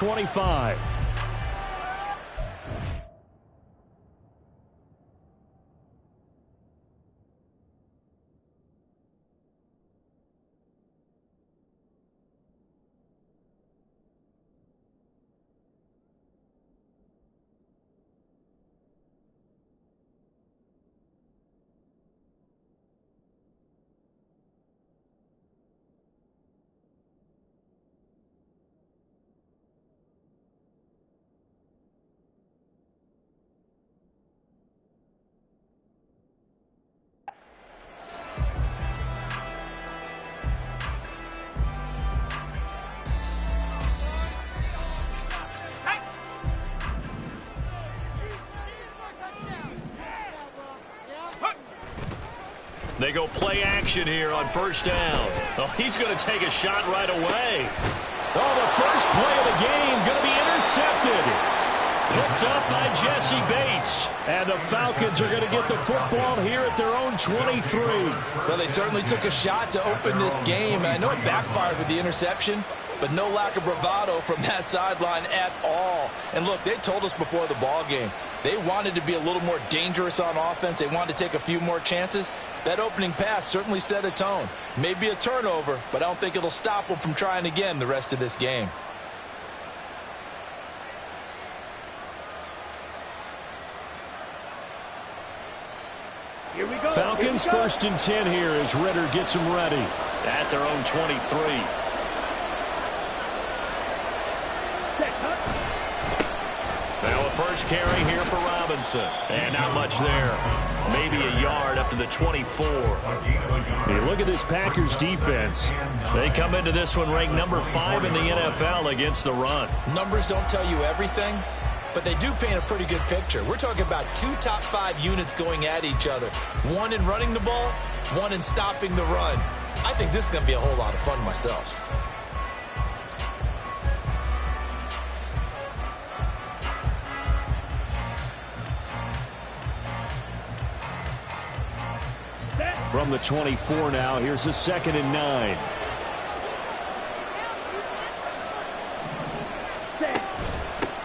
25. They go play action here on first down. Oh, he's going to take a shot right away. Oh, the first play of the game going to be intercepted. Picked up by Jesse Bates. And the Falcons are going to get the football here at their own 23. Well, they certainly took a shot to open this game. I know it backfired with the interception, but no lack of bravado from that sideline at all. And look, they told us before the ball game, they wanted to be a little more dangerous on offense. They wanted to take a few more chances. That opening pass certainly set a tone. Maybe a turnover, but I don't think it'll stop them from trying again the rest of this game. Here we go. Falcons first and 10 here as Ritter gets them ready at their own 23. Now a first carry here for Robinson. And not much there. Maybe a yard up to the 24. You look at this Packers defense. They come into this one ranked number 5 in the NFL against the run. Numbers don't tell you everything, but they do paint a pretty good picture. We're talking about 2 top 5 units going at each other. One in running the ball, one in stopping the run. I think this is going to be a whole lot of fun myself. From the 24 now, here's a 2nd and 9.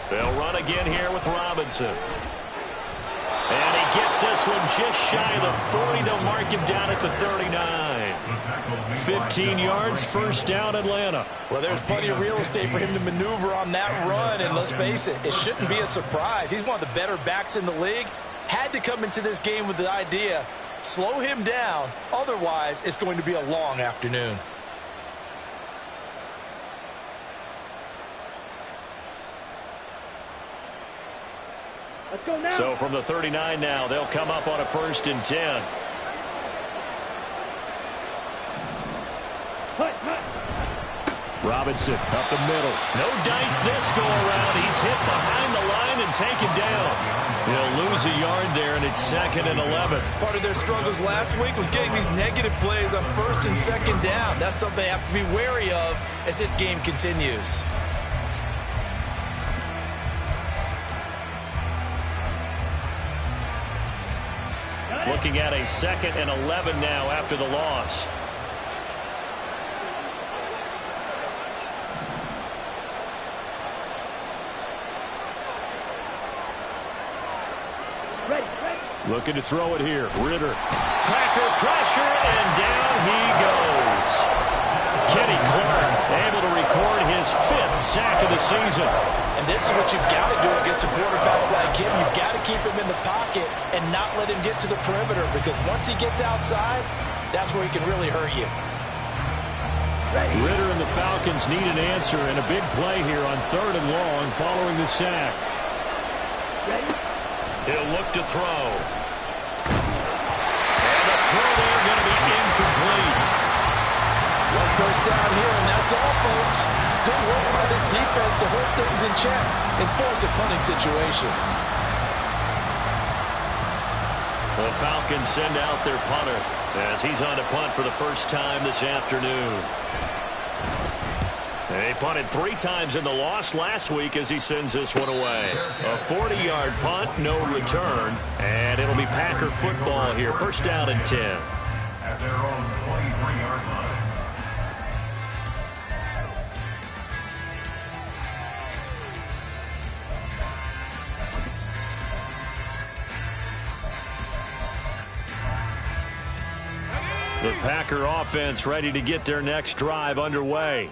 They'll run again here with Robinson. And he gets this one just shy of the 40. They'll mark him down at the 39. 15 yards, first down, Atlanta. Well, there's plenty of real estate for him to maneuver on that run. And let's face it, it shouldn't be a surprise. He's one of the better backs in the league. Had to come into this game with the idea, slow him down, otherwise it's going to be a long afternoon. Let's go now. So from the 39 now, they'll come up on a 1st and 10. Robinson up the middle. No dice this go around. He's hit behind the line and taken down. He'll lose a yard there, and it's 2nd and 11. Part of their struggles last week was getting these negative plays on 1st and 2nd down. That's something they have to be wary of as this game continues. Looking at a 2nd and 11 now after the loss. Looking to throw it here. Ritter. Packer pressure, and down he goes. Kenny Clark able to record his 5th sack of the season. And this is what you've got to do against a quarterback like him. You've got to keep him in the pocket and not let him get to the perimeter, because once he gets outside, that's where he can really hurt you. Ritter and the Falcons need an answer, and a big play here on 3rd and long following the sack. He'll look to throw. And the throw there going to be incomplete. One first down here, and that's all, folks. Good work by this defense to hold things in check and force a punting situation. The Falcons send out their punter as he's on to punt for the first time this afternoon. They punted 3 times in the loss last week as he sends this one away. A 40-yard punt, no return, and it'll be Packer football here. First down and 10. At their own 23-yard line. The Packer offense ready to get their next drive underway.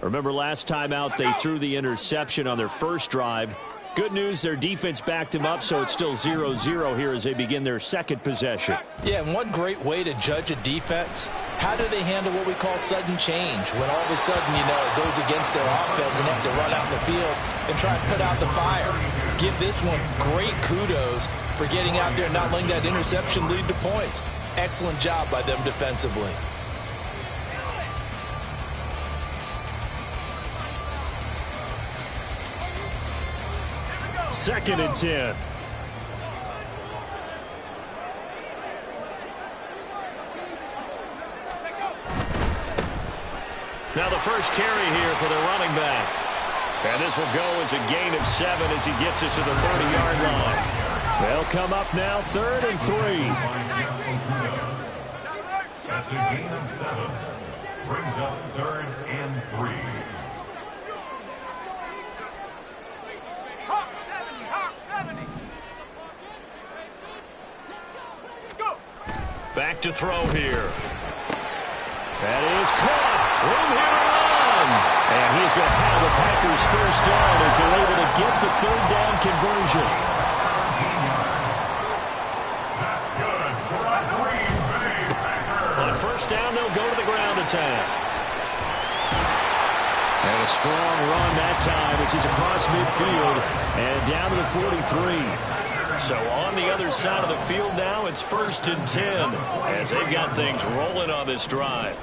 Remember last time out they threw the interception on their first drive. Good news, their defense backed him up, so it's still 0-0 here as they begin their second possession. Yeah, and one great way to judge a defense, how do they handle what we call sudden change? When all of a sudden, you know, it goes against their offense and they have to run out the field and try to put out the fire. Give this one great kudos for getting out there and not letting that interception lead to points. Excellent job by them defensively. Second and 10. Now the first carry here for the running back. And this will go as a gain of 7 as he gets it to the 30-yard line. They'll come up now 3rd and 3. That's a gain of 7. Brings up 3rd and 3. Back to throw here. That is caught. Room here to run. And he's going to have the Packers first down as they're able to get the 3rd down conversion. That's good for a Green Bay Packers. On first down, they'll go to the ground attack. And a strong run that time as he's across midfield and down to the 43. So on the other side of the field now, it's 1st and 10 as they've got things rolling on this drive.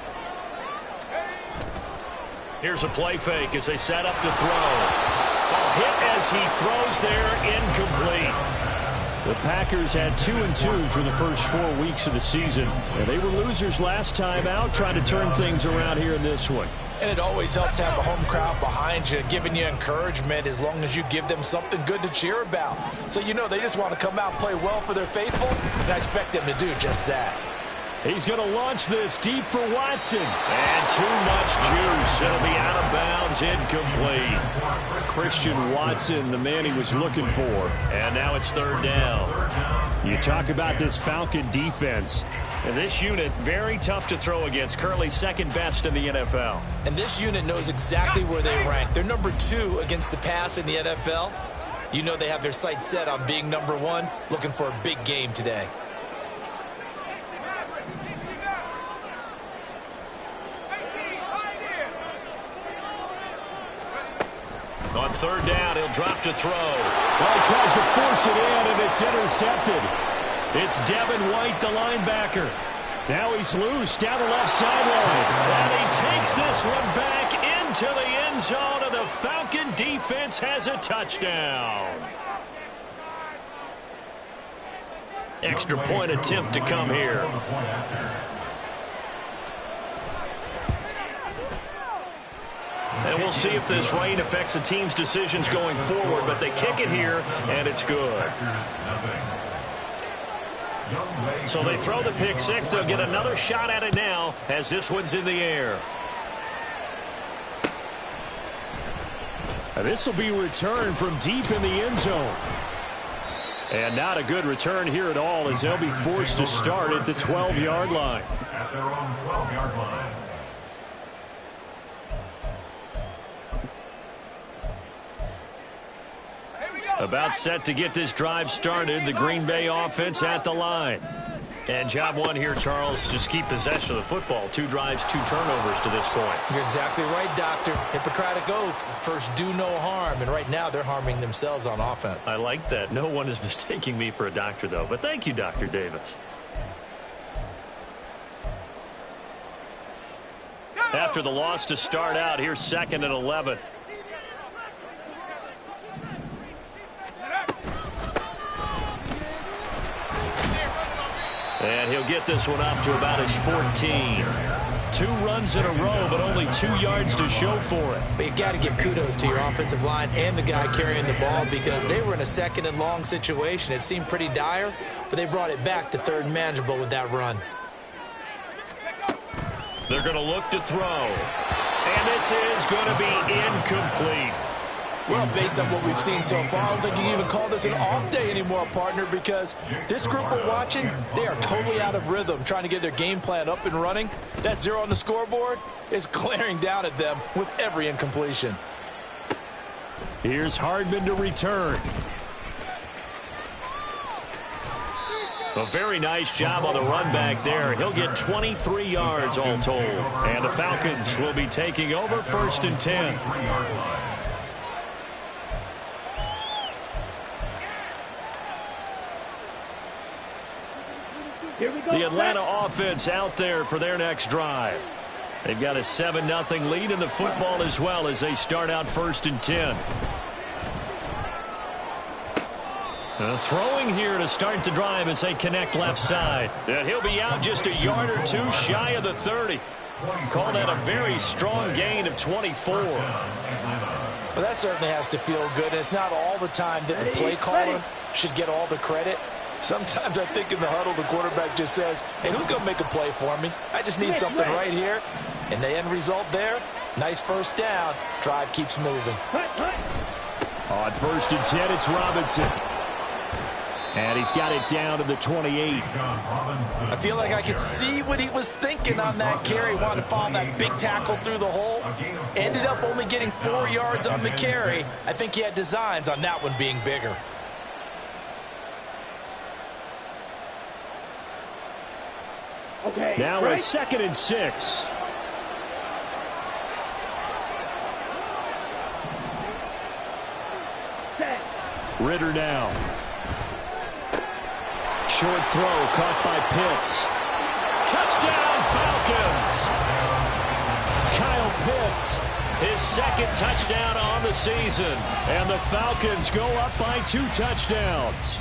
Here's a play fake as they set up to throw. A hit as he throws there, incomplete. The Packers had 2-2 through the first 4 weeks of the season. And they were losers last time out, trying to turn things around here in this one. And it always helps to have a home crowd behind you, giving you encouragement as long as you give them something good to cheer about. So, you know, they just want to come out and play well for their faithful, and I expect them to do just that. He's going to launch this deep for Watson. And too much juice. It'll be out of bounds, incomplete. Christian Watson, the man he was looking for. And now it's 3rd down. You talk about this Falcon defense. And this unit, very tough to throw against. Currently 2nd best in the NFL. And this unit knows exactly where they rank. They're number 2 against the pass in the NFL. You know they have their sights set on being number 1, looking for a big game today. On 3rd down, he'll drop to throw. Well, he tries to force it in, and it's intercepted. It's Devin White, the linebacker. Now he's loose down the left sideline. And he takes this one back into the end zone, and the Falcon defense has a touchdown. Extra point attempt to come here. And we'll see if this rain affects the team's decisions going forward, but they kick it here, and it's good. So they throw the pick 6. They'll get another shot at it now as this one's in the air. And this will be returned from deep in the end zone. And not a good return here at all as they'll be forced to start at the 12-yard line. At their own 12-yard line. About set to get this drive started. The Green Bay offense at the line. And job one here, Charles, just keep possession of the football. 2 drives, 2 turnovers to this point. You're exactly right, Doctor. Hippocratic oath. First, do no harm. And right now, they're harming themselves on offense. I like that. No one is mistaking me for a doctor, though. But thank you, Dr. Davis. After the loss to start out, here's 2nd and 11. And he'll get this one up to about his 14. 2 runs in a row, but only 2 yards to show for it. But you got to give kudos to your offensive line and the guy carrying the ball because they were in a 2nd and long situation. It seemed pretty dire, but they brought it back to 3rd and manageable with that run. They're going to look to throw. And this is going to be incomplete. Well, based on what we've seen so far, I don't think you can even call this an off day anymore, partner, because this group we're watching, they are totally out of rhythm, trying to get their game plan up and running. That 0 on the scoreboard is glaring down at them with every incompletion. Here's Hardman to return. A very nice job on the run back there. He'll get 23 yards all told. And the Falcons will be taking over 1st and 10. The Atlanta offense out there for their next drive. They've got a 7-0 lead in the football as well as they start out 1st and 10. Throwing here to start the drive as they connect left side. And he'll be out just a yard or two shy of the 30. Call that a very strong gain of 24. Well, that certainly has to feel good. And it's not all the time that the play caller should get all the credit. Sometimes I think in the huddle, the quarterback just says, hey, who's going to make a play for me? I just need something right here. And the end result there, nice first down. Drive keeps moving. On 1st and 10, it's Robinson. And he's got it down to the 28. I feel like I could see what he was thinking on that carry. Wanted to follow that big tackle through the hole. Ended up only getting 4 yards on the carry. I think he had designs on that one being bigger. Okay, now a 2nd and 6. Ritter now. Short throw caught by Pitts. Touchdown Falcons! Kyle Pitts, his 2nd touchdown on the season. And the Falcons go up by 2 touchdowns.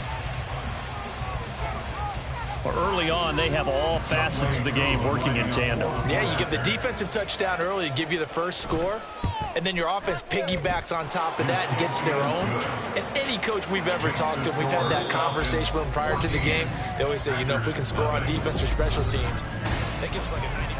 Early on, they have all facets of the game working in tandem. Yeah, you get the defensive touchdown early to give you the first score, and then your offense piggybacks on top of that and gets their own. And any coach we've ever talked to, we've had that conversation with them prior to the game, they always say, you know, if we can score on defense or special teams, that gives like a 90.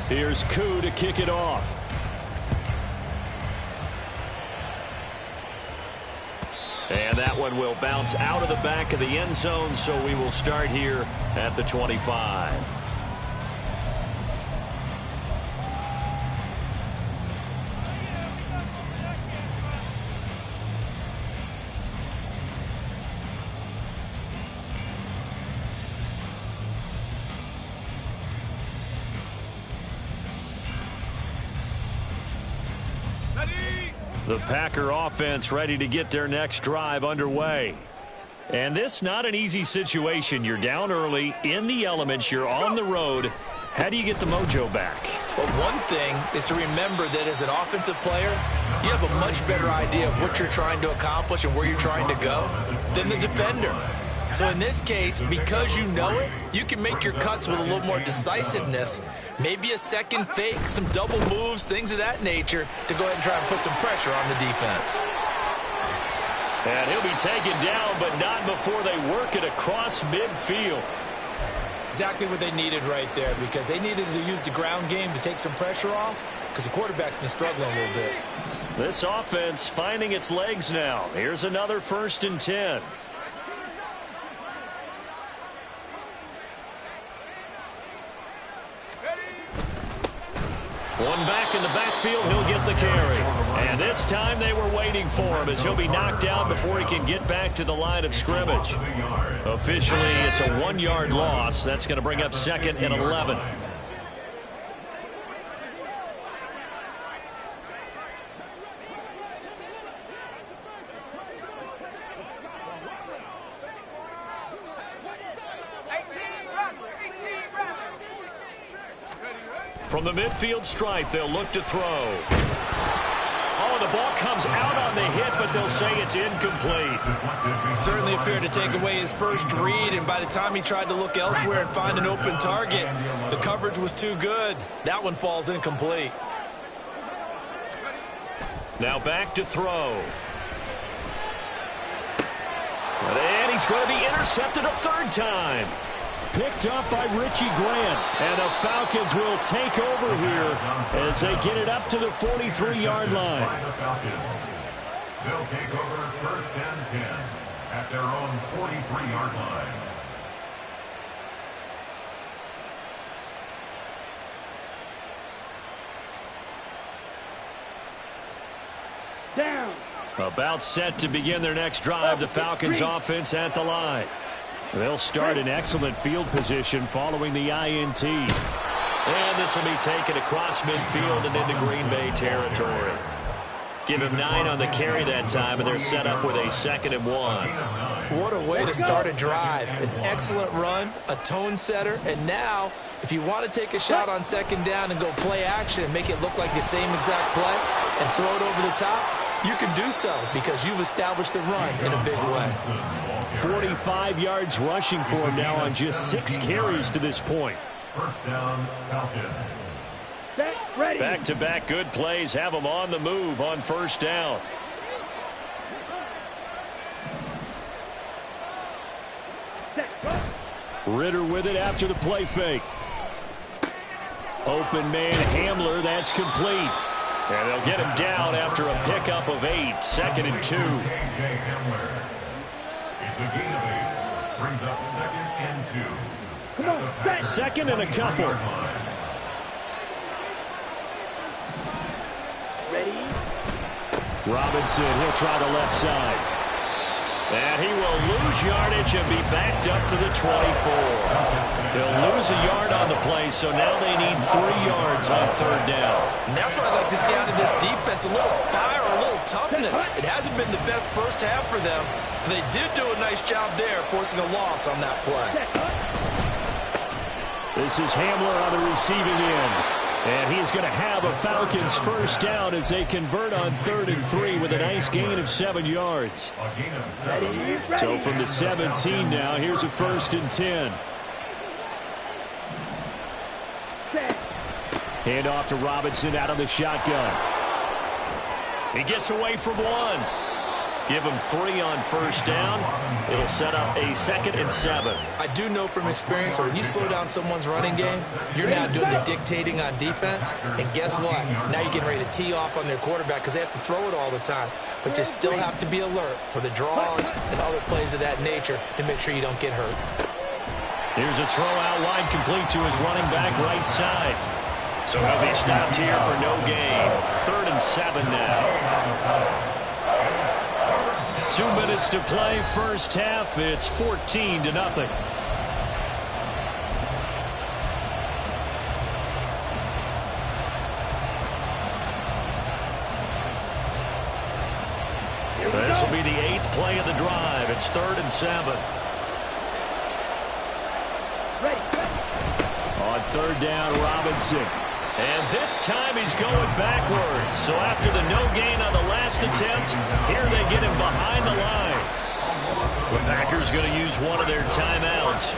Here's Koo to kick it off. And that one will bounce out of the back of the end zone, so we will start here at the 25. The Packer offense ready to get their next drive underway. And this not an easy situation. You're down early, in the elements, you're on the road. How do you get the mojo back? Well, one thing is to remember that as an offensive player, you have a much better idea of what you're trying to accomplish and where you're trying to go than the defender. So in this case, because you know it, you can make your cuts with a little more decisiveness, maybe a second fake, some double moves, things of that nature, to go ahead and try and put some pressure on the defense. And he'll be taken down, but not before they work it across midfield. Exactly what they needed right there, because they needed to use the ground game to take some pressure off, because the quarterback's been struggling a little bit. This offense finding its legs now. Here's another 1st and 10. One back in the backfield, he'll get the carry. And this time they were waiting for him as he'll be knocked down before he can get back to the line of scrimmage. Officially, it's a 1-yard loss. That's going to bring up 2nd and 11. From the midfield stripe, they'll look to throw. Oh, the ball comes out on the hit, but they'll say it's incomplete. Certainly appeared to take away his first read, and by the time he tried to look elsewhere and find an open target, the coverage was too good. That one falls incomplete. Now back to throw. And he's going to be intercepted a third time. Picked up by Richie Grant. And the Falcons will take over here as they get it up to the 43-yard line. They'll take over first and 10 at their own 43-yard line. Down. About set to begin their next drive, the Falcons offense at the line. They'll start in excellent field position following the INT. And this will be taken across midfield and into Green Bay territory. Give him 9 on the carry that time, and they're set up with a 2nd and 1. What a way to start a drive. An excellent run, a tone setter, and now, if you want to take a shot on 2nd down and go play action and make it look like the same exact play and throw it over the top, you can do so because you've established the run in a big way. 45 yards rushing for him now on just 6 carries to this point. First down, Falcons. Back-to-back good plays have them on the move on first down. Ritter with it after the play fake. Open man Hamler, that's complete. And they'll get him down after a pickup of 8, 2nd and 2. A.J. Hamler. It's a gain of 8. Brings up 2nd and 2. Come on, 2nd and a couple. Ready? Robinson, he'll try the left side. And he will lose yardage and be backed up to the 24. They'll lose a yard on the play, so now they need 3 yards on 3rd down. And that's what I like to see out of this defense, a little fire, a little toughness. It hasn't been the best first half for them, but they did do a nice job there forcing a loss on that play. This is Hamler on the receiving end. And he's going to have a Falcons first down as they convert on 3rd and 3 with a nice gain of 7 yards. A gain of 7. So from the 17 now, here's a 1st and 10. Hand off to Robinson out of the shotgun. He gets away from 1. Give him 3 on first down. It'll set up a 2nd and 7. I do know from experience that when you slow down someone's running game, you're now doing the dictating on defense. And guess what? Now you're getting ready to tee off on their quarterback because they have to throw it all the time. But you still have to be alert for the draws and other plays of that nature to make sure you don't get hurt. Here's a throw out wide complete to his running back right side. So he'll be stopped here for no gain. 3rd and 7 now. 2 minutes to play first half. It's 14-0. This will be the 8th play of the drive. It's 3rd and 7. On 3rd down, Robinson. And this time he's going backwards. So after the no gain on the last attempt, here they get him behind the line. The Packers going to use one of their timeouts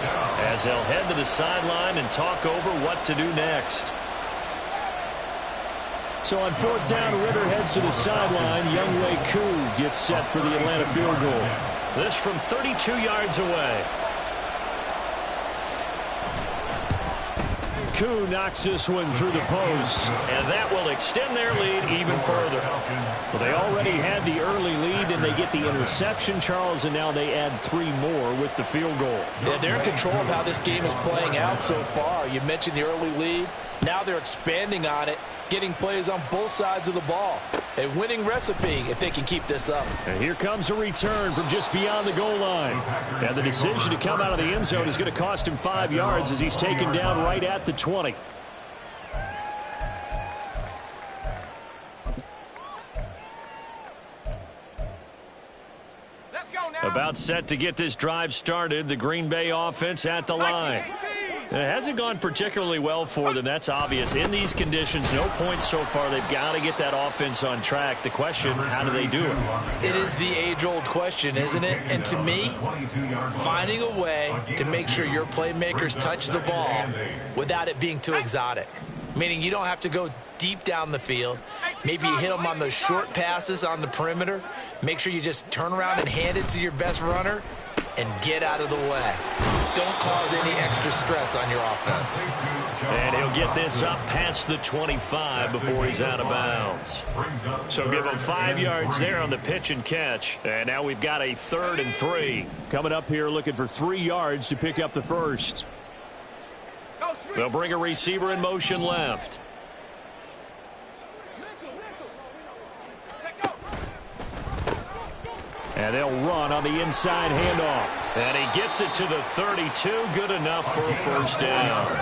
as they'll head to the sideline and talk over what to do next. So on 4th down, Ritter heads to the sideline. Younghoe Koo gets set for the Atlanta field goal. This from 32 yards away. Koo knocks this one through the post, and that will extend their lead even further. Well, they already had the early lead, and they get the interception, Charles, and now they add 3 more with the field goal. Yeah, they're in control of how this game is playing out so far. You mentioned the early lead. Now they're expanding on it, getting plays on both sides of the ball. A winning recipe if they can keep this up. And here comes a return from just beyond the goal line. And the decision to come out of the end zone is going to cost him 5 yards as he's taken down right at the 20. About set to get this drive started. The Green Bay offense at the line. It hasn't gone particularly well for them. That's obvious. In these conditions, no points so far. They've got to get that offense on track. The question, how do they do it? It is the age-old question, isn't it? And to me, finding a way to make sure your playmakers touch the ball without it being too exotic. Meaning you don't have to go deep down the field. Maybe you hit them on those short passes on the perimeter. Make sure you just turn around and hand it to your best runner and get out of the way. Don't cause any extra stress on your offense. And he'll get this up past the 25 before he's out of bounds. So give him 5 yards there on the pitch and catch. And now we've got a 3rd and 3. Coming up here looking for 3 yards to pick up the first. They'll bring a receiver in motion left. And they'll run on the inside handoff. And he gets it to the 32. Good enough for a first down.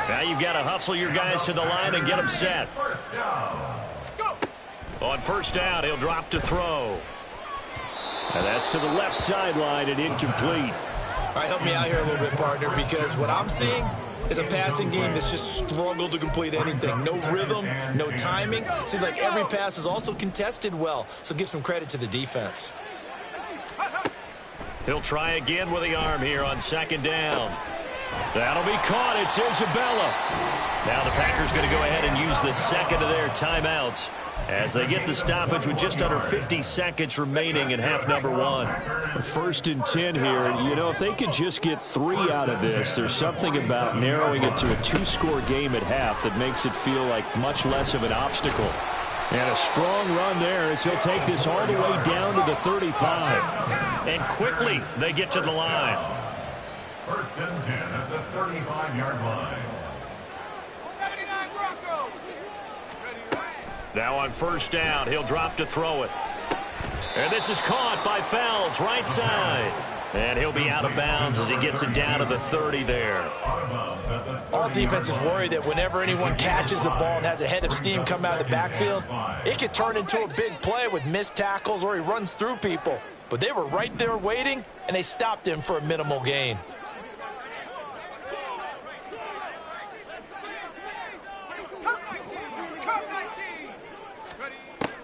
Now you've got to hustle your guys to the line and get them set. On first down, he'll drop to throw. And that's to the left sideline and incomplete. All right, help me out here a little bit, partner, because what I'm seeing is a passing game that's just struggled to complete anything. No rhythm, no timing. Seems like every pass is also contested well, so give some credit to the defense. He'll try again with the arm here on second down. That'll be caught. It's Isabella. Now the Packers going to go ahead and use the second of their timeouts as they get the stoppage with just under 50 seconds remaining in half number 1. 1st and 10 here. You know, if they could just get 3 out of this, there's something about narrowing it to a 2-score game at half that makes it feel like much less of an obstacle. And a strong run there as he'll take this all the way down to the 35. And quickly they get to the line. 1st and 10 at the 35-yard line. Now on first down, he'll drop to throw it. And this is caught by Fells, right side. And he'll be out of bounds as he gets it down to the 30 there. All defenses worry that whenever anyone catches the ball and has a head of steam come out of the backfield, it could turn into a big play with missed tackles or he runs through people. But they were right there waiting, and they stopped him for a minimal gain.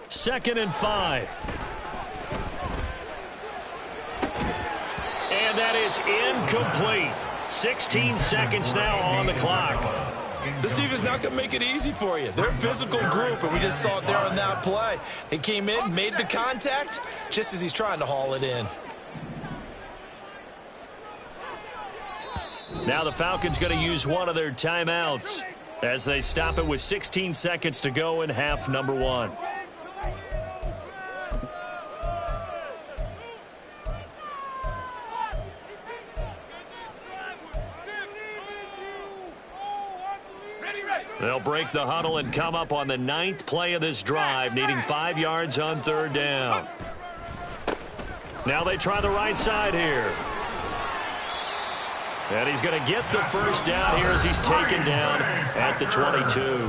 Second and 5. And that is incomplete. 16 seconds now on the clock. This defense not going to make it easy for you. They're a physical group, and we just saw it there on that play. They came in, made the contact, just as he's trying to haul it in. Now the Falcons going to use one of their timeouts as they stop it with 16 seconds to go in half number 1. They'll break the huddle and come up on the 9th play of this drive, needing 5 yards on 3rd down. Now they try the right side here. And he's going to get the first down here as he's taken down at the 22.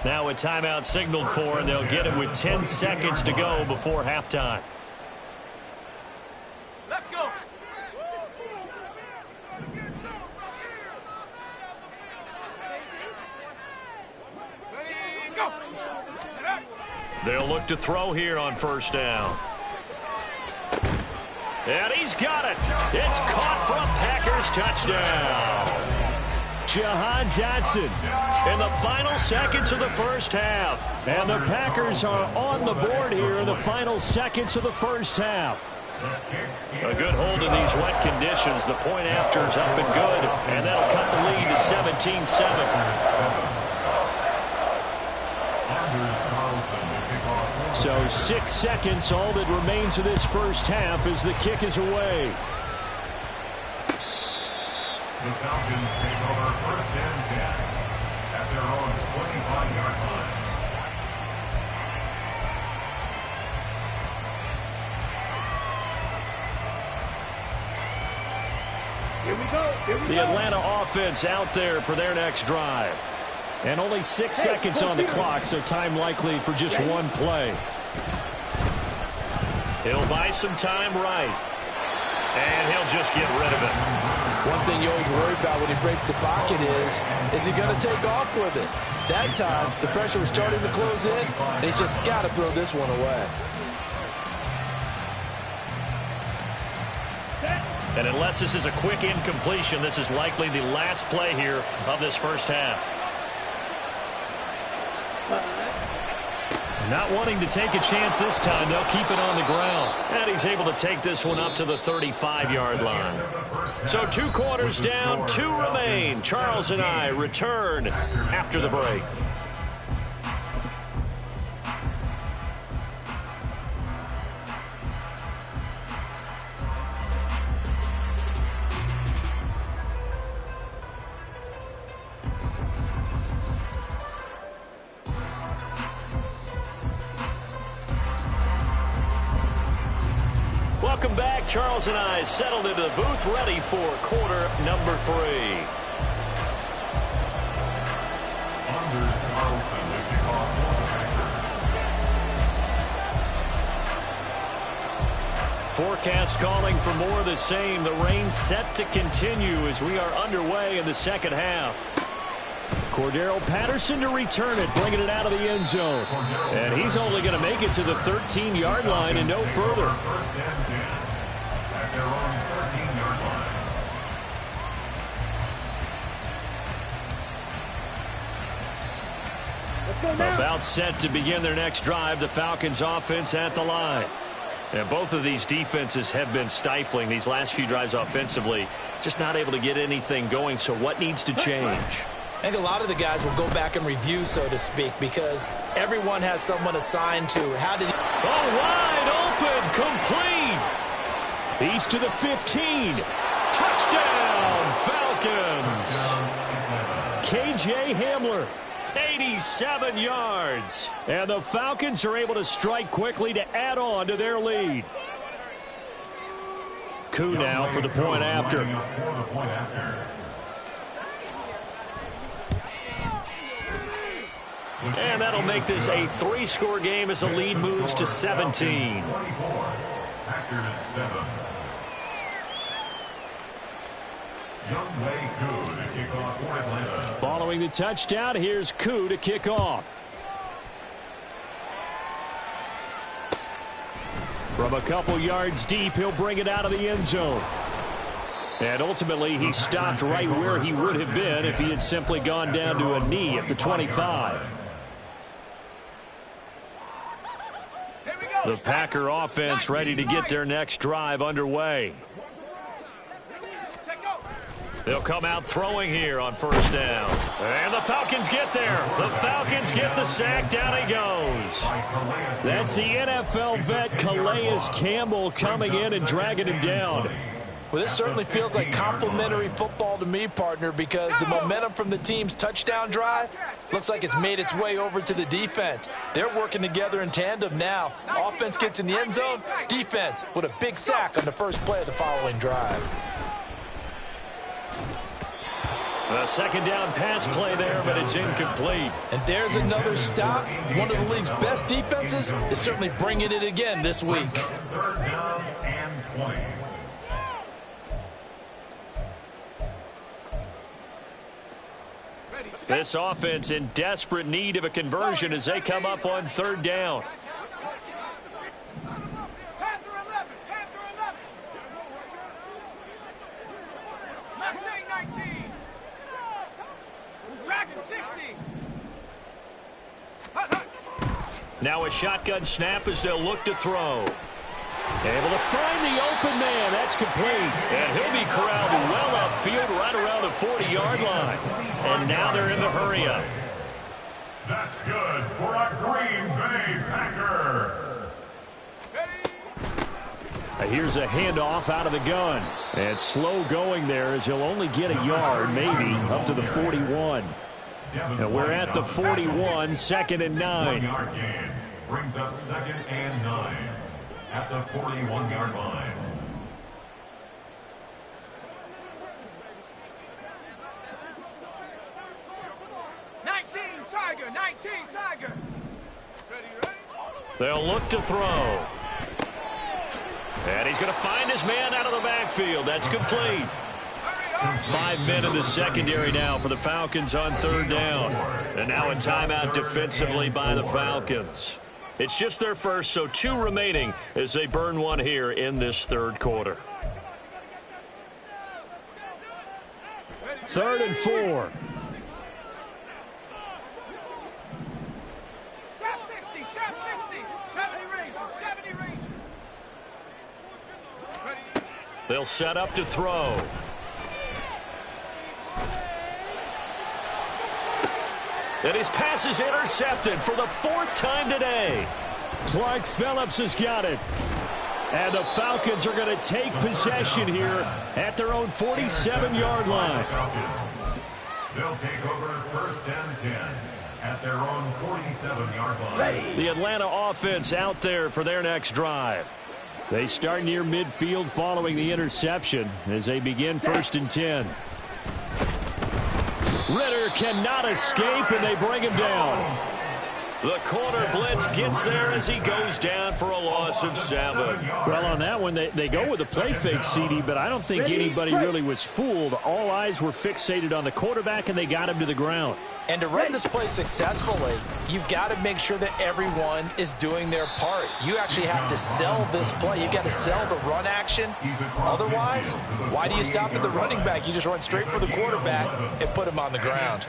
Now a timeout signaled for, and they'll get it with 10 seconds to go before halftime. Let's go. They'll look to throw here on first down. And he's got it. It's caught for a Packers touchdown. Jahan Dotson in the final seconds of the first half. And the Packers are on the board here in the final seconds of the first half. A good hold in these wet conditions. The point after is up and good. And that'll cut the lead to 17-7. So 6 seconds, all that remains of this first half as the kick is away. The Falcons take over 1st and 10 at their own 25-yard line. Here we go. The Atlanta offense out there for their next drive. And only 6 seconds on the clock, so time likely for just one play. He'll buy some time right. And he'll just get rid of it. One thing you always worry about when he breaks the pocket is he going to take off with it? That time, the pressure was starting to close in, and he's just got to throw this one away. And unless this is a quick incompletion, this is likely the last play here of this first half. Not wanting to take a chance this time, they'll keep it on the ground. And he's able to take this one up to the 35-yard line. So 2 quarters down, 2 remain. Charles and I return after the break. Welcome back. Charles and I settled into the booth, ready for quarter number 3. Forecast calling for more of the same. The rain set to continue as we are underway in the second half. Cordero Patterson to return it, bringing it out of the end zone. And he's only going to make it to the 13-yard line and no further. About set to begin their next drive, the Falcons offense at the line. And both of these defenses have been stifling these last few drives offensively. Just not able to get anything going, so what needs to change? I think a lot of the guys will go back and review, so to speak, because everyone has someone assigned to how did he... Oh, wide open, complete. He's to the 15. Touchdown, Falcons. KJ Hamler, 87 yards. And the Falcons are able to strike quickly to add on to their lead. Koo now for the point after. And that'll make this a 3-score game as the lead moves to 17. Following the touchdown, here's Koo to kick off. From a couple yards deep, he'll bring it out of the end zone. And ultimately, he stopped right where he would have been if he had simply gone down to a knee at the 25. The Packer offense ready to get their next drive underway. They'll come out throwing here on first down. And the Falcons get there. The Falcons get the sack. Down he goes. That's the NFL vet Calais Campbell coming in and dragging him down. Well, this certainly feels like complimentary football to me, partner, because the momentum from the team's touchdown drive looks like it's made its way over to the defense. They're working together in tandem now. Offense gets in the end zone. Defense with a big sack on the first play of the following drive. A second down pass play there, but it's incomplete. And there's another stop. One of the league's best defenses is certainly bringing it again this week. Third down and 20. This offense in desperate need of a conversion as they come up on third down. Now a shotgun snap as they'll look to throw. Able to find the open man. That's complete. And he'll be corralled well upfield right around the 40-yard line. And now they're in the hurry-up. That's good for a Green Bay Packer. Here's a handoff out of the gun. And slow going there as he'll only get a yard, maybe, up to the 41. And we're at the 41, 2nd and 9. Gain brings up 2nd and 9 at the 41-yard line. They'll look to throw. And he's going to find his man out of the backfield. That's complete. 5 men in the secondary now for the Falcons on third down. And now a timeout defensively by the Falcons. It's just their first, so 2 remaining as they burn one here in this third quarter. 3rd and 4. Trap 60. 70 range. They'll set up to throw. And his pass is intercepted for the 4th time today. Clark Phillips has got it. And the Falcons are going to take possession here at their own 47-yard line. They'll take over 1st and 10 at their own 47-yard line. The Atlanta offense out there for their next drive. They start near midfield following the interception as they begin 1st and 10. Ritter cannot escape, and they bring him down. The corner blitz gets there as he goes down for a loss of 7. Well, on that one, they go with a play fake, CD, but I don't think anybody really was fooled. All eyes were fixated on the quarterback, and they got him to the ground. And to run this play successfully, you've got to make sure that everyone is doing their part. You actually have to sell this play. You've got to sell the run action. Otherwise, why do you stop at the running back? You just run straight for the quarterback and put him on the ground.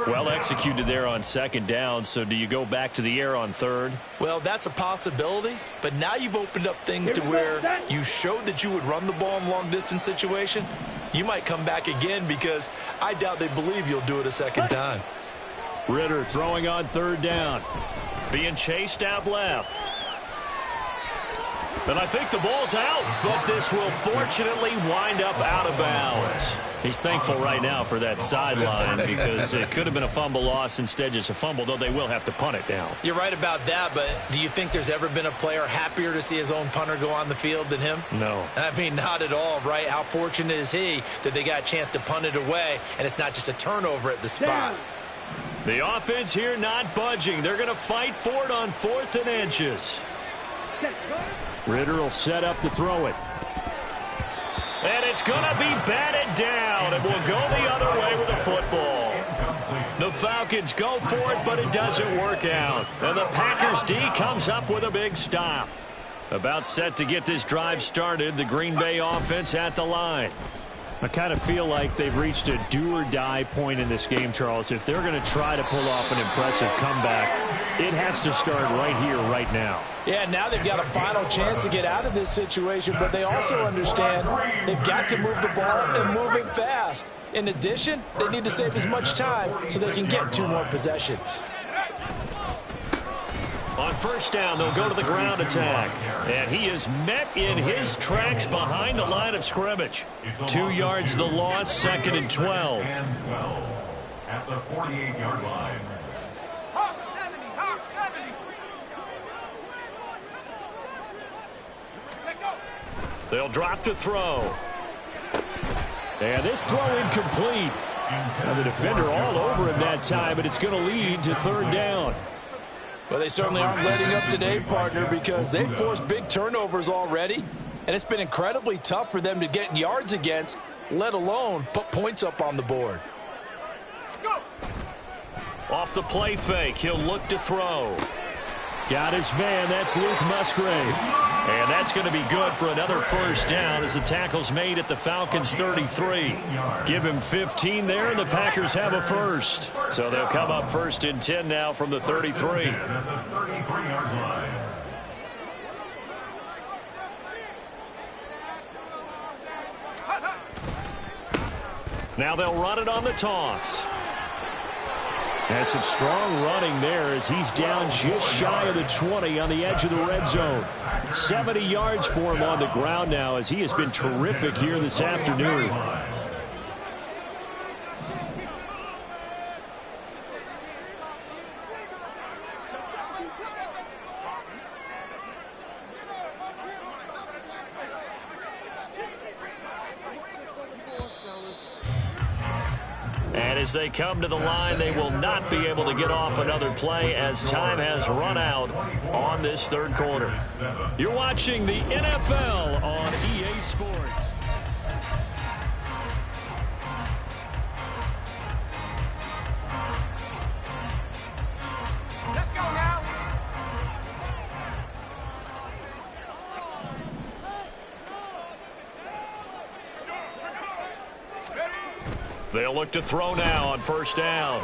Well executed there on 2nd down, so do you go back to the air on 3rd? Well, that's a possibility, but now you've opened up things to where you showed that you would run the ball in long-distance situation. You might come back again because I doubt they believe you'll do it a 2nd time. Ritter throwing on 3rd down. Being chased out left. And I think the ball's out, but this will fortunately wind up out of bounds. He's thankful right now for that sideline because it could have been a fumble loss, instead just a fumble, though they will have to punt it now. You're right about that, but do you think there's ever been a player happier to see his own punter go on the field than him? No. I mean, not at all, right? How fortunate is he that they got a chance to punt it away, and it's not just a turnover at the spot. The offense here not budging. They're going to fight for it on 4th and inches. Ritter will set up to throw it. And it's going to be batted down, and will go the other way with the football. The Falcons go for it, but it doesn't work out. And the Packers D comes up with a big stop. About set to get this drive started, the Green Bay offense at the line. I kind of feel like they've reached a do-or-die point in this game, Charles. If they're going to try to pull off an impressive comeback, it has to start right here, right now. Yeah, now they've got a final chance to get out of this situation, but they also understand they've got to move the ball and move it fast. In addition, they need to save as much time so they can get 2 more possessions. On 1st down, they'll go to the ground attack. And he is met in his tracks behind the line of scrimmage. 2 yards the loss, 2nd and 12. At the 48-yard line. Hawk 70. Take go. They'll drop to throw. And this throw incomplete. And the defender all over him that time, but it's going to lead to 3rd down. Well, they certainly aren't letting up today, partner, because they've forced big turnovers already, and it's been incredibly tough for them to get yards against, let alone put points up on the board. Off the play fake, he'll look to throw. Got his man, that's Luke Musgrave. And that's going to be good for another 1st down as the tackle's made at the Falcons' 33. Give him 15 there, and the Packers have a 1st. So they'll come up 1st and 10 now from the 33. Now they'll run it on the toss. And some strong running there as he's down just shy of the 20 on the edge of the red zone. 70 yards for him on the ground now as he has been terrific here this afternoon. And as they come to the line, they will not be able to get off another play as time has run out on this third quarter. You're watching the NFL on EA Sports. Let's go now. They'll look to throw now on first down.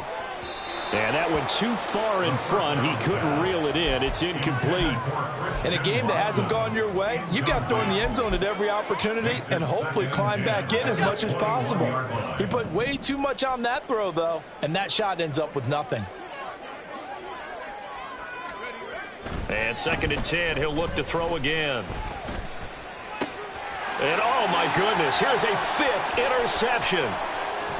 And that went too far in front. He couldn't reel it in. It's incomplete. In a game that hasn't gone your way, you've got to throw in the end zone at every opportunity and hopefully climb back in as much as possible. He put way too much on that throw, though, and that shot ends up with nothing. And 2nd and 10, he'll look to throw again. And oh my goodness, here's a 5th interception.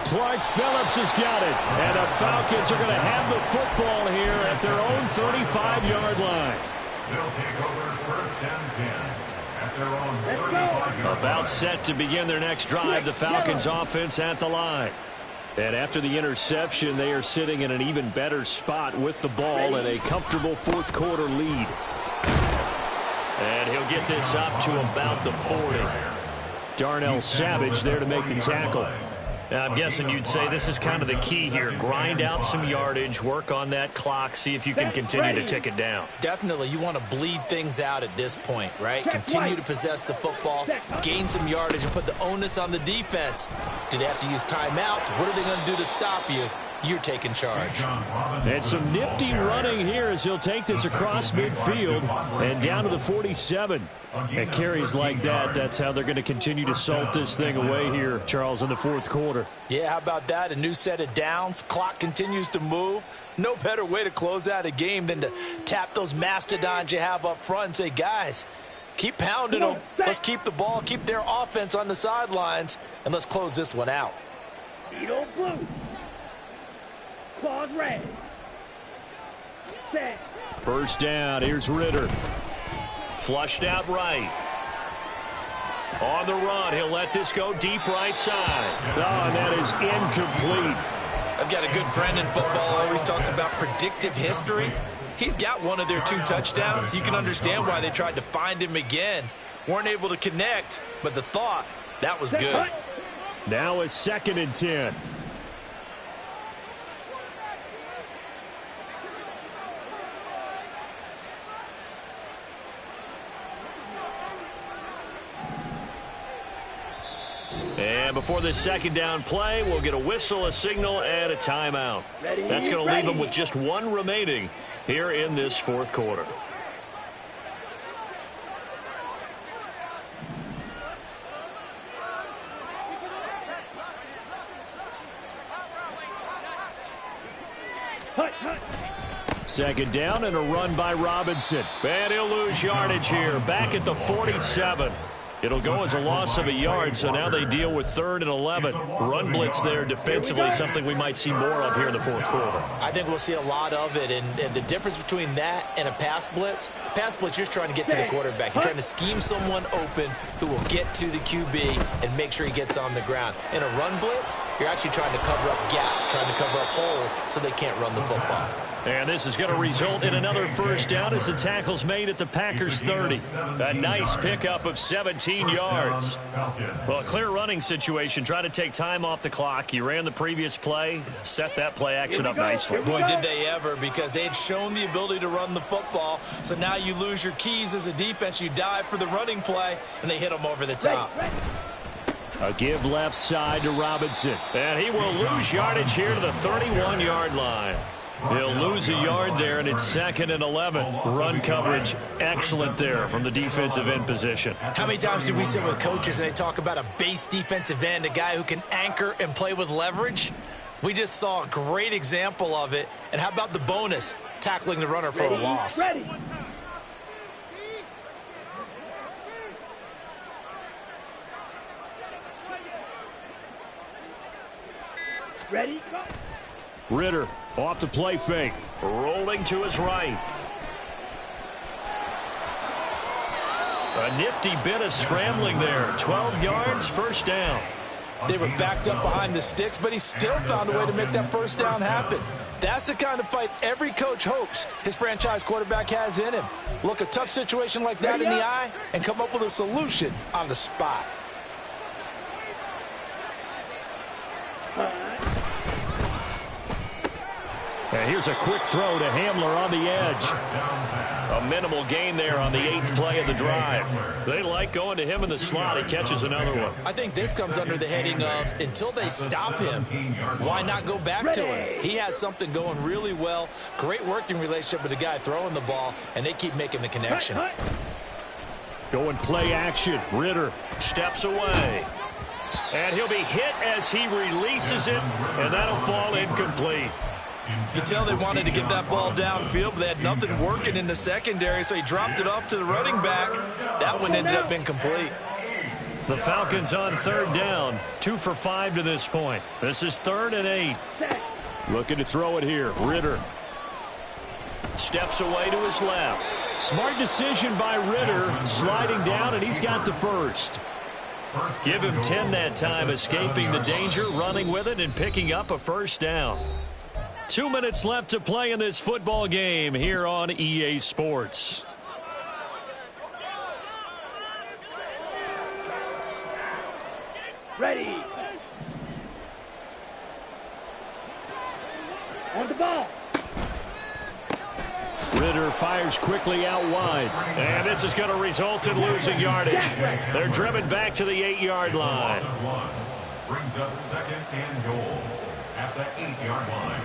Clark Phillips has got it. And the Falcons are going to have the football here at their own 35-yard line. They'll take over 1st and 10 at their own 35-yard line. About set to begin their next drive, the Falcons offense at the line. And after the interception, they are sitting in an even better spot with the ball and a comfortable 4th quarter lead. And he'll get this up to about the 40. Darnell Savage there to make the tackle. Now, I'm guessing you'd say this is kind of the key here. Grind out some yardage, work on that clock, see if you can continue to tick it down. Definitely, you want to bleed things out at this point, right? Continue to possess the football, gain some yardage, and put the onus on the defense. Do they have to use timeouts? What are they going to do to stop you? You're taking charge. And some nifty running here as he'll take this across midfield and down to the 47. And carries like that, that's how they're going to continue to salt this thing away here, Charles, in the 4th quarter. Yeah, how about that? A new set of downs. Clock continues to move. No better way to close out a game than to tap those mastodons you have up front and say, guys, keep pounding them. Let's keep the ball, keep their offense on the sidelines, and let's close this one out. Eagle blue. Claws red. Set. First down, here's Ritter. Flushed out right. On the run, he'll let this go deep right side. Oh, and that is incomplete. I've got a good friend in football, always talks about predictive history. He's got one of their 2 touchdowns. You can understand why they tried to find him again. Weren't able to connect, but the thought, that was good. Now a 2nd and 10. And before this 2nd down play, we'll get a whistle, a signal, and a timeout. That's going to leave them with just 1 remaining here in this 4th quarter. Second down and a run by Robinson. And he'll lose yardage here, back at the 47. It'll go as a loss of a yard, so now they deal with 3rd and 11. Run blitz there defensively, something we might see more of here in the 4th quarter. I think we'll see a lot of it, and the difference between that and a pass blitz, you're just trying to get to the quarterback. You're trying to scheme someone open who will get to the QB and make sure he gets on the ground. In a run blitz, you're actually trying to cover up gaps, trying to cover up holes so they can't run the football. And this is going to result in another first down as the tackle's made at the Packers' 30. A nice pickup of 17 yards. Well, a clear running situation. Try to take time off the clock. You ran the previous play, set that play action up nicely. Boy, did they ever, because they had shown the ability to run the football. So now you lose your keys as a defense. You dive for the running play, and they hit them over the top. A give left side to Robinson. And he will lose yardage here to the 31-yard line. He'll lose a yard there, and it's 2nd and 11. Run coverage excellent there from the defensive end position. How many times do we sit with coaches and they talk about a base defensive end, a guy who can anchor and play with leverage? We just saw a great example of it. And how about the bonus, tackling the runner for a loss? Ready? Ritter off the play fake. Rolling to his right. A nifty bit of scrambling there. 12 yards, first down. They were backed up behind the sticks, but he still found a way to make that first down happen. That's the kind of fight every coach hopes his franchise quarterback has in him. Look a tough situation like that in the eye and come up with a solution on the spot. And here's a quick throw to Hamler on the edge. A minimal gain there on the 8th play of the drive. They like going to him in the slot. He catches another one. I think this comes under the heading of until they stop him, why not go back to him? He has something going really well. Great working relationship with the guy throwing the ball, and they keep making the connection. Going play action. Ritter Steps away. And he'll be hit as he releases it, and that'll fall incomplete. You can tell they wanted to get that ball downfield, but they had nothing working in the secondary, so he dropped it off to the running back. That one ended up incomplete. The Falcons on 3rd down, 2 for 5 to this point. This is 3rd and 8. looking to throw it here. Ritter steps away to his left. Smart decision by Ritter, sliding down, and he's got the first. Give him 10 that time, escaping the danger, running with it, and picking up a first down. 2 minutes left to play in this football game here on EA Sports. Ready. On the ball. Ritter fires quickly out wide. And this is going to result in losing yardage. They're driven back to the 8-yard line. Brings up 2nd and goal at the 8-yard line.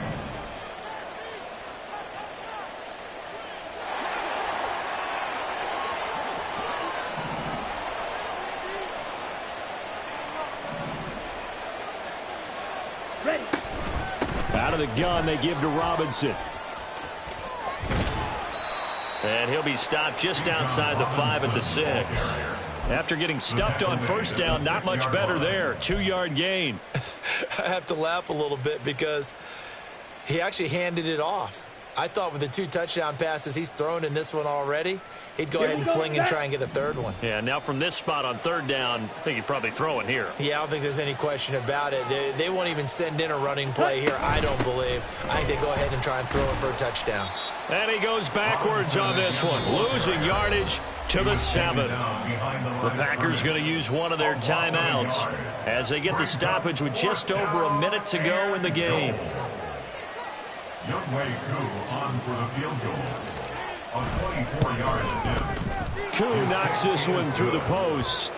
Ready. Out of the gun, they give to Robinson. And he'll be stopped just outside the 5 at the 6. After getting stuffed on first down, not much better there. 2-yard gain. I have to laugh a little bit because he actually handed it off. I thought with the 2 touchdown passes he's thrown in this one already, he'd go ahead and fling and try and get a 3rd one. Yeah, now from this spot on 3rd down, I think he'd probably throw it here. Yeah, I don't think there's any question about it. They won't even send in a running play here, I don't believe. I think they go ahead and try and throw it for a touchdown. And he goes backwards on this one, losing yardage to the 7. The Packers going to use one of their timeouts as they get the stoppage with just over a minute to go in the game. Youngway Koo on for the field goal on 24 yards attempt. Koo knocks this one through the post.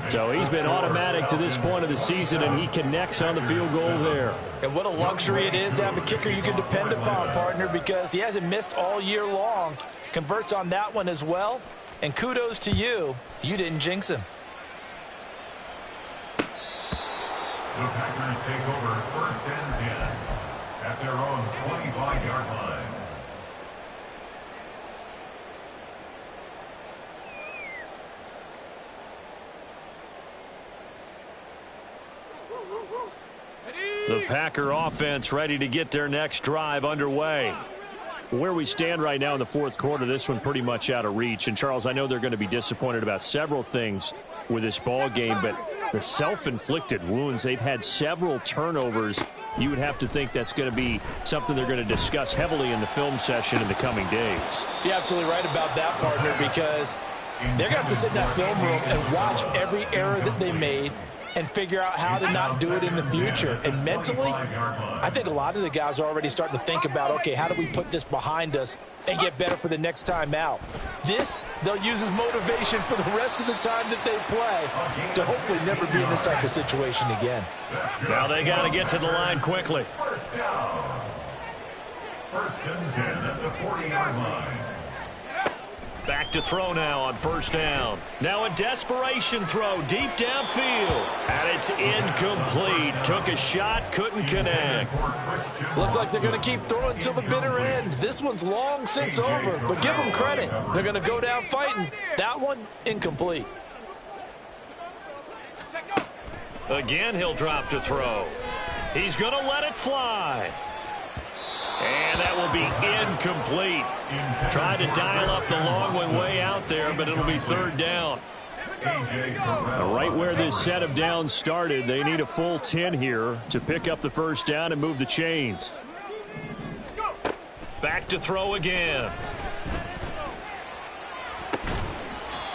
So he's been automatic to this point of the season, and he connects on the field goal there. And what a luxury it is to have a kicker you can depend upon, partner, because he hasn't missed all year long. Converts on that one as well. And kudos to you. You didn't jinx him. The Packers take over 1st and 10 at their own 25-yard line. The Packer offense ready to get their next drive underway. Where we stand right now in the 4th quarter, this one pretty much out of reach. And, Charles, I know they're going to be disappointed about several things with this ball game, but the self-inflicted wounds, they've had several turnovers. You would have to think that's going to be something they're going to discuss heavily in the film session in the coming days. You're absolutely right about that, partner, because they're going to have to sit in that film room and watch every error that they made and figure out how to not do it in the future. And mentally, I think a lot of the guys are already starting to think about, okay, how do we put this behind us and get better for the next time out? This, they'll use as motivation for the rest of the time that they play to hopefully never be in this type of situation again. Now they got to get to the line quickly. First down. 1st and 10 at the 40-yard line. Back to throw now on 1st down. Now a desperation throw deep downfield. And it's incomplete. Took a shot, couldn't connect. Looks like they're going to keep throwing till the bitter end. This one's long since over, but give them credit. They're going to go down fighting. That one, incomplete. Again, he'll drop to throw. He's going to let it fly. And that will be incomplete. Tried to dial up the long one way out there, but it'll be 3rd down. Right where this set of downs started, they need a full 10 here to pick up the first down and move the chains. Back to throw again.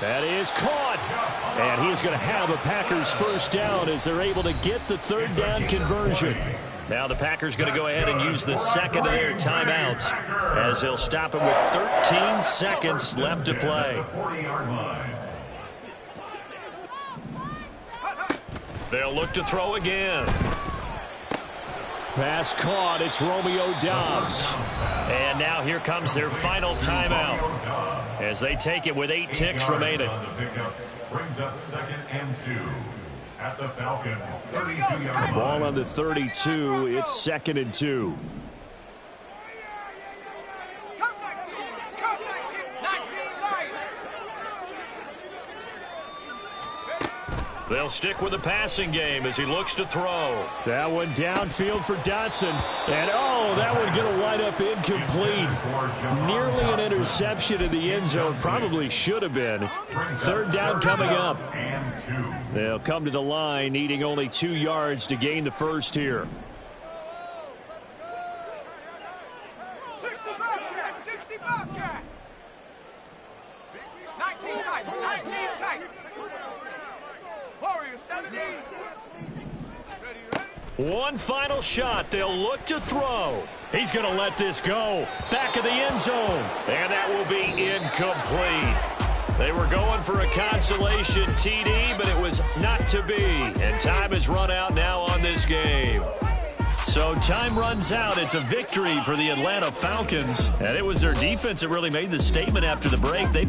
That is caught. And he is going to have a Packers first down as they're able to get the third down conversion. Now the Packers going to go ahead and use the second of their timeouts as they'll stop it with 13 seconds left to play. They'll look to throw again. Pass caught. It's Romeo Doubs. And now here comes their final timeout as they take it with 8 ticks remaining. Brings up 2nd and 2 at the Falcons' 32-yard line. Ball on the 32. It's 2nd and 2. They'll stick with the passing game as he looks to throw. That one downfield for Dotson. And, oh, that one going to wind up incomplete. Nearly an interception in the end zone. Probably should have been. Third down coming up. They'll come to the line, needing only 2 yards to gain the first here. 65 cat. 19 tight. 19 tight. Warriors 70. One final shot. They'll look to throw. He's going to let this go. Back of the end zone. And that will be incomplete. They were going for a consolation TD, but it was not to be. And time has run out now on this game. So time runs out. It's a victory for the Atlanta Falcons. And it was their defense that really made the statement after the break. They